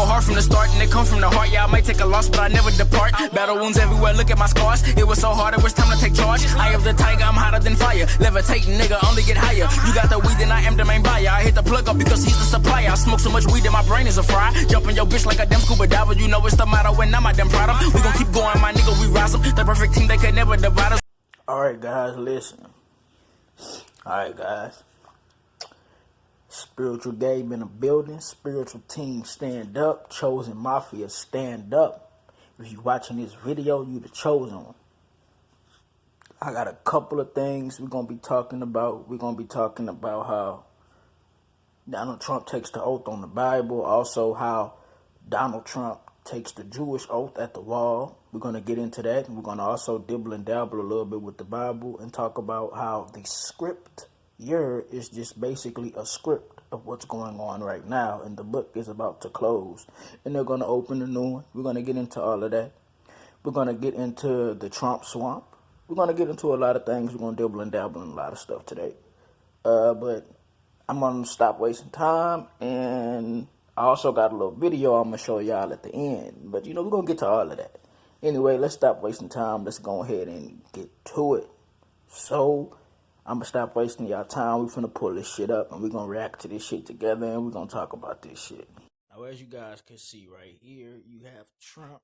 hard from the start, and it come from the heart. Yeah, I might take a loss, but I never depart. Battle wounds everywhere, look at my scars. It was so hard, it was time to take charge. I am the tiger, I'm hotter than fire. Levitating, nigga, only get higher. You got the weed, then I am the main buyer. I hit the plug up because he's the supplier. I smoke so much weed that my brain is a fry. Jumping your bitch like a damn scuba diver. You know it's the motto when I'm a damn product. We gon' keep going, my nigga, we rise up. The perfect team, they could never divide us. Alright, guys, listen. Alright, guys. Spiritual Gabe in the building. Spiritual team, stand up. Chosen Mafia, stand up. If you watching this video, you the chosen one. I got a couple of things we're going to be talking about. We're going to be talking about how Donald Trump takes the oath on the Bible. Also, how Donald Trump takes the Jewish oath at the wall. We're going to get into that. We're going to also dibble and dabble a little bit with the Bible and talk about how the script here is just basically a script of what's going on right now. And the book is about to close. And they're going to open a new one. We're going to get into all of that. We're going to get into the Trump swamp. We're going to get into a lot of things. We're going to dibble and dabble in a lot of stuff today. But I'm going to stop wasting time. And I also got a little video I'm going to show y'all at the end. But, you know, we're going to get to all of that. Anyway, let's stop wasting time. Let's go ahead and get to it. So, I'm going to stop wasting y'all time. We're finna pull this shit up. And we're going to react to this shit together. And we're going to talk about this shit. Now, as you guys can see right here, you have Trump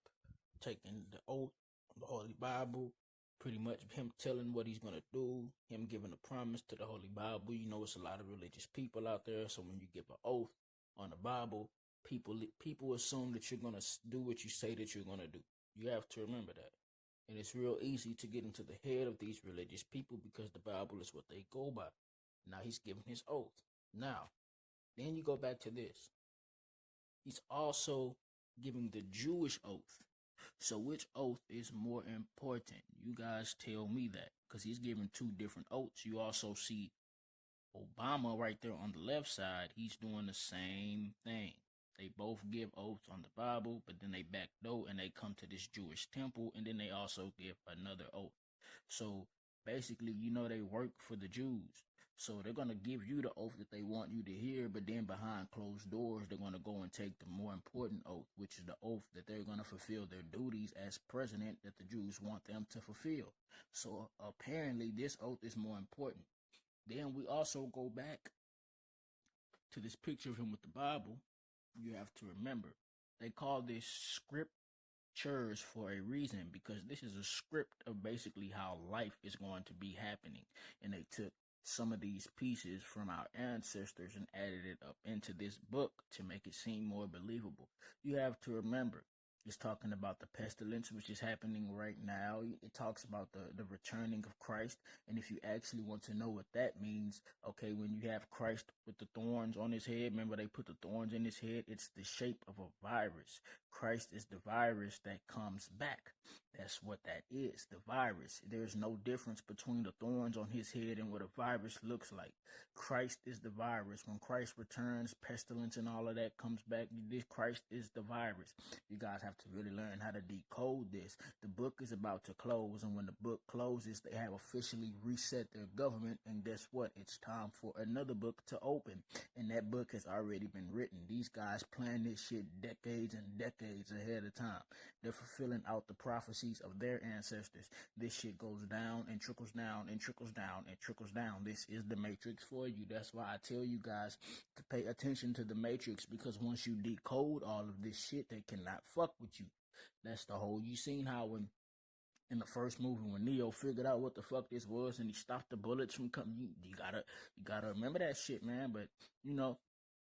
taking the oath of the Holy Bible. Pretty much him telling what he's going to do, him giving a promise to the Holy Bible. You know, it's a lot of religious people out there. So when you give an oath on the Bible, people assume that you're going to do what you say that you're going to do. You have to remember that. And it's real easy to get into the head of these religious people because the Bible is what they go by. Now he's giving his oath. Now, then you go back to this. He's also giving the Jewish oath. So which oath is more important? You guys tell me that, because he's giving two different oaths. You also see Obama right there on the left side. He's doing the same thing. They both give oaths on the Bible, but then they backdoor and they come to this Jewish temple, and then they also give another oath. So basically, you know, they work for the Jews. So they're going to give you the oath that they want you to hear, but then behind closed doors, they're going to go and take the more important oath, which is the oath that they're going to fulfill their duties as president that the Jews want them to fulfill. So apparently this oath is more important. Then we also go back to this picture of him with the Bible. You have to remember, they call this scriptures for a reason, because this is a script of basically how life is going to be happening. And they took some of these pieces from our ancestors and added it up into this book to make it seem more believable. You have to remember, it's talking about the pestilence, which is happening right now. It talks about the returning of Christ. And if you actually want to know what that means, okay, when you have Christ with the thorns on his head, remember they put the thorns in his head? It's the shape of a virus. Christ is the virus that comes back. That's what that is, the virus. There's no difference between the thorns on his head and what a virus looks like. Christ is the virus. When Christ returns, pestilence and all of that comes back. Christ is the virus. You guys have to really learn how to decode this. The book is about to close, and when the book closes, they have officially reset their government, and guess what? It's time for another book to open, and that book has already been written. These guys plan this shit decades and decades ahead of time. They're fulfilling out the prophecies of their ancestors. This shit goes down and trickles down and trickles down and trickles down. This is the Matrix for you. That's why I tell you guys to pay attention to the Matrix, because once you decode all of this shit, they cannot fuck with you. That's the whole, you seen how in the first movie when Neo figured out what the fuck this was and he stopped the bullets from coming, you gotta remember that shit, man. But you know,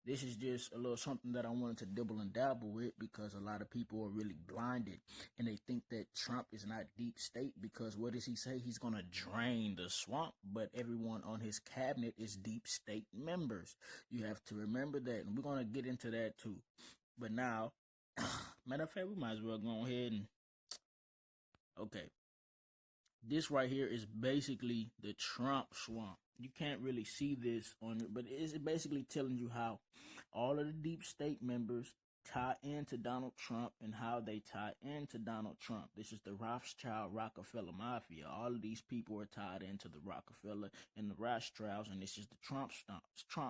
this is just a little something that I wanted to dibble and dabble with, because a lot of people are really blinded and they think that Trump is not deep state, because what does he say? He's going to drain the swamp, but everyone on his cabinet is deep state members. You have to remember that, and we're going to get into that too. But now, matter of fact, we might as well go ahead and, okay. This right here is basically the Trump swamp. You can't really see this on it, but it's basically telling you how all of the deep state members tie into Donald Trump and how they tie into Donald Trump. This is the Rothschild Rockefeller Mafia. All of these people are tied into the Rockefeller and the Rothschilds, and this is the Trump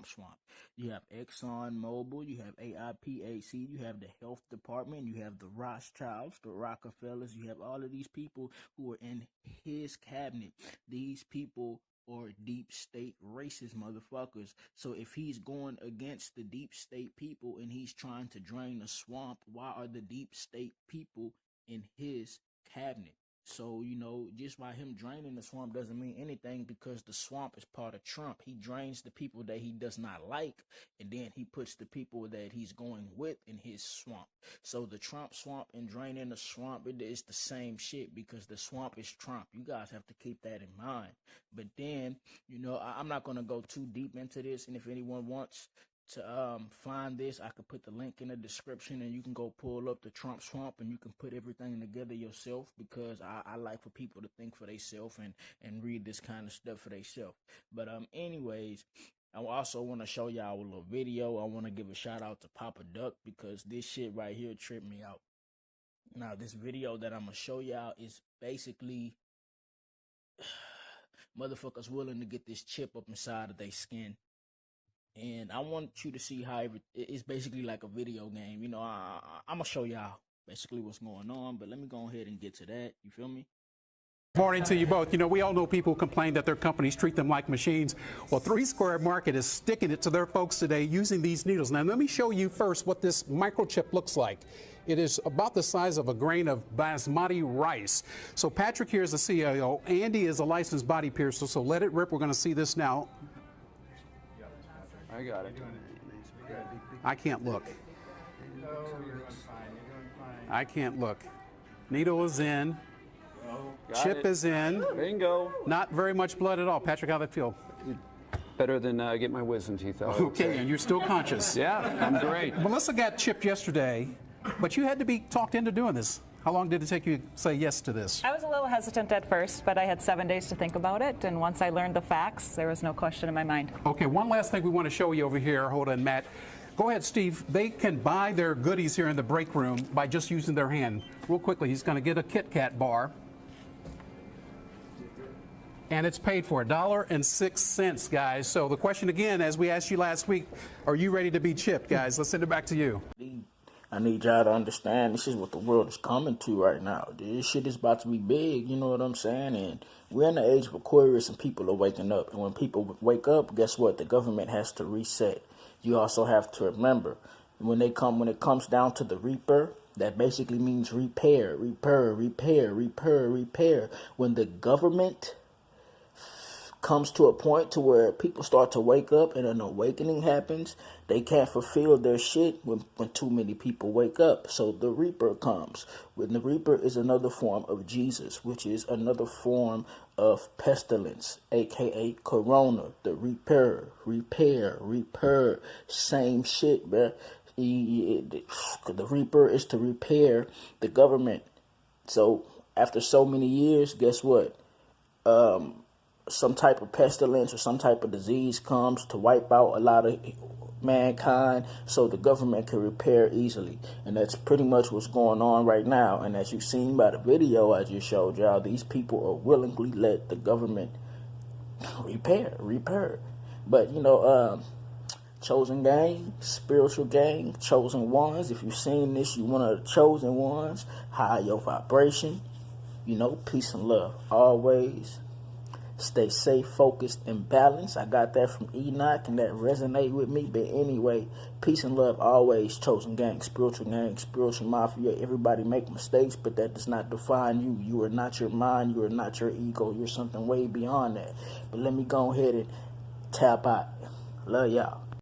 swamp. You have Exxon Mobil, you have AIPAC, you have the health department, you have the Rothschilds, the Rockefellers, you have all of these people who are in his cabinet. These people or deep state racist motherfuckers. So if he's going against the deep state people and he's trying to drain the swamp, why are the deep state people in his cabinet? So, just by him draining the swamp doesn't mean anything, because the swamp is part of Trump. He drains the people that he does not like, and then he puts the people that he's going with in his swamp. So the Trump swamp and draining the swamp, it is the same shit, because the swamp is Trump. You guys have to keep that in mind. But then, I'm not going to go too deep into this, and if anyone wants to find this, I could put the link in the description, and you can go pull up the Trump swamp and you can put everything together yourself, because I like for people to think for themselves and read this kind of stuff for themselves. But anyways, I also want to show y'all a little video. I want to give a shout out to Papa Duck, because this shit right here tripped me out. Now, this video that I'm going to show y'all is basically motherfuckers willing to get this chip up inside of their skin. And I want you to see how it's basically like a video game. I'm going to show y'all basically what's going on, but let me go ahead and get to that. You feel me? Morning to you both. We all know people complain that their companies treat them like machines. Well, 3 Square Market is sticking it to their folks today using these needles. Now, let me show you first what this microchip looks like. It is about the size of a grain of basmati rice. So Patrick here is the CIO. Andy is a licensed body piercer, so let it rip. We're going to see this now. I got it. I can't look. I can't look. Needle is in. Chip is in. Bingo. Not very much blood at all. Patrick, how'd that feel? Better than get my wisdom teeth out. Okay, and you're still conscious. Yeah, I'm great. Melissa got chipped yesterday, but you had to be talked into doing this. How long did it take you to say yes to this? I was a little hesitant at first, but I had 7 days to think about it. And once I learned the facts, there was no question in my mind. Okay, one last thing we want to show you over here. Hold on, Matt. Go ahead, Steve. They can buy their goodies here in the break room by just using their hand. Real quickly, he's going to get a Kit Kat bar. And it's paid for $1.06, guys. So the question again, as we asked you last week, are you ready to be chipped, guys? Let's send it back to you. I need y'all to understand this is what the world is coming to right now. This shit is about to be big, you know what I'm saying? And we're in the age of Aquarius and people are waking up. And when people wake up, guess what? The government has to reset. You also have to remember, when it comes down to the Reaper, that basically means repair. When the government comes to a point to where people start to wake up and an awakening happens, they can't fulfill their shit when too many people wake up. So the Reaper comes. When the Reaper is another form of Jesus, which is another form of pestilence, aka Corona. The repair, same shit, bruh. The Reaper is to repair the government. So after so many years, guess what? Some type of pestilence or some type of disease comes to wipe out a lot of mankind, so the government can repair easily. And that's pretty much what's going on right now. And as you've seen by the video I just showed y'all, these people are willingly let the government repair. But chosen gang, spiritual gang, chosen ones. If you've seen this, you one of the chosen ones. High your vibration. Peace and love always. Stay safe, focused, and balanced. I got that from Enoch, and that resonated with me. But anyway, peace and love always. Chosen gang, spiritual mafia. Everybody make mistakes, but that does not define you. You are not your mind. You are not your ego. You're something way beyond that. But let me go ahead and tap out. Love y'all.